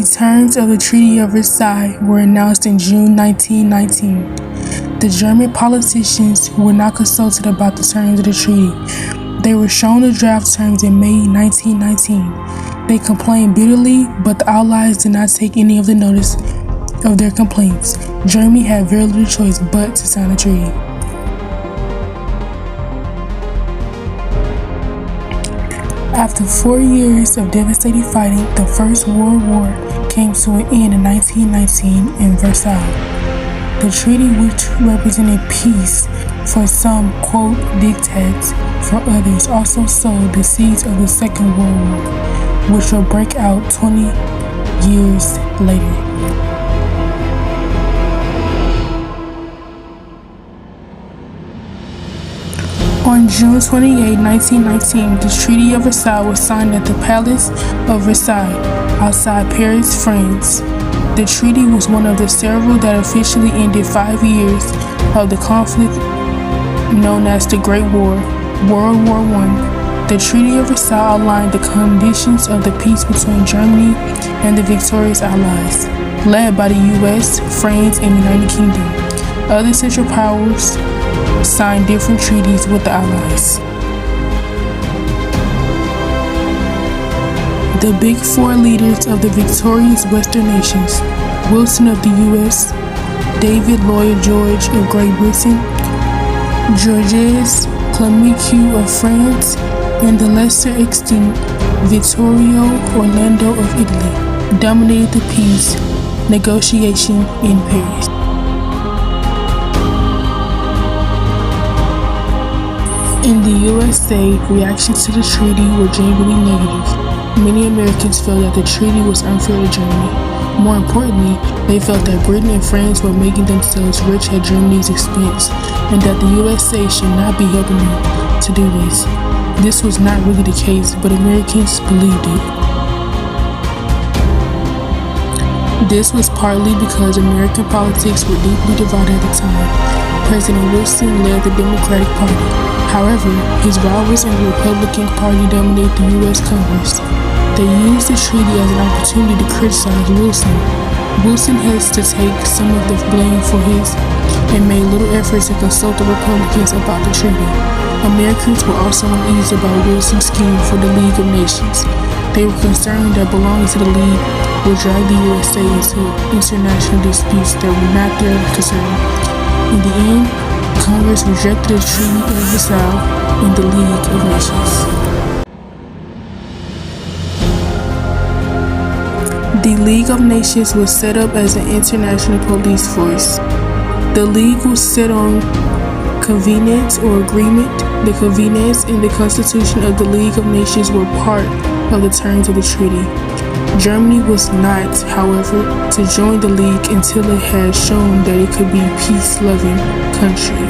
terms of the Treaty of Versailles were announced in June 1919. The German politicians were not consulted about the terms of the treaty. They were shown the draft terms in May 1919. They complained bitterly, but the Allies did not take any of the notice of their complaints. Germany had very little choice but to sign the treaty. After 4 years of devastating fighting, the First World War came to an end in 1919 in Versailles. The treaty, which represented peace for some, quote, dictates for others, also sowed the seeds of the Second World War, which will break out 20 years later. On June 28, 1919, the Treaty of Versailles was signed at the Palace of Versailles, outside Paris, France. The treaty was one of the several that officially ended 5 years of the conflict known as the Great War, World War I. The Treaty of Versailles outlined the conditions of the peace between Germany and the victorious Allies, led by the U.S., France, and the United Kingdom. Other Central Powers signed different treaties with the Allies. The Big Four leaders of the victorious Western nations, Wilson of the U.S., David Lloyd George of Great Britain, Georges Clemenceau of France, and the lesser extinct Vittorio Orlando of Italy, dominated the peace negotiation in Paris. In the USA, reactions to the treaty were genuinely negative. Many Americans felt that the treaty was unfair to Germany. More importantly, they felt that Britain and France were making themselves rich at Germany's expense, and that the USA should not be helping them to do this. This was not really the case, but Americans believed it. This was partly because American politics were deeply divided at the time. President Wilson led the Democratic Party. However, his rivals in the Republican Party dominated the U.S. Congress. They used the treaty as an opportunity to criticize Wilson. Wilson has to take some of the blame for his and made little efforts to consult the Republicans about the treaty. Americans were also uneasy about Wilson's scheme for the League of Nations. They were concerned that belonging to the League would drag the USA into international disputes that were not their concern. In the end, Congress rejected the Treaty of Versailles and the League of Nations. The League of Nations was set up as an international police force. The League was set on convenience or agreement. The convenience and the Constitution of the League of Nations were part of the terms of the treaty. Germany was not, however, to join the League until it had shown that it could be a peace-loving country.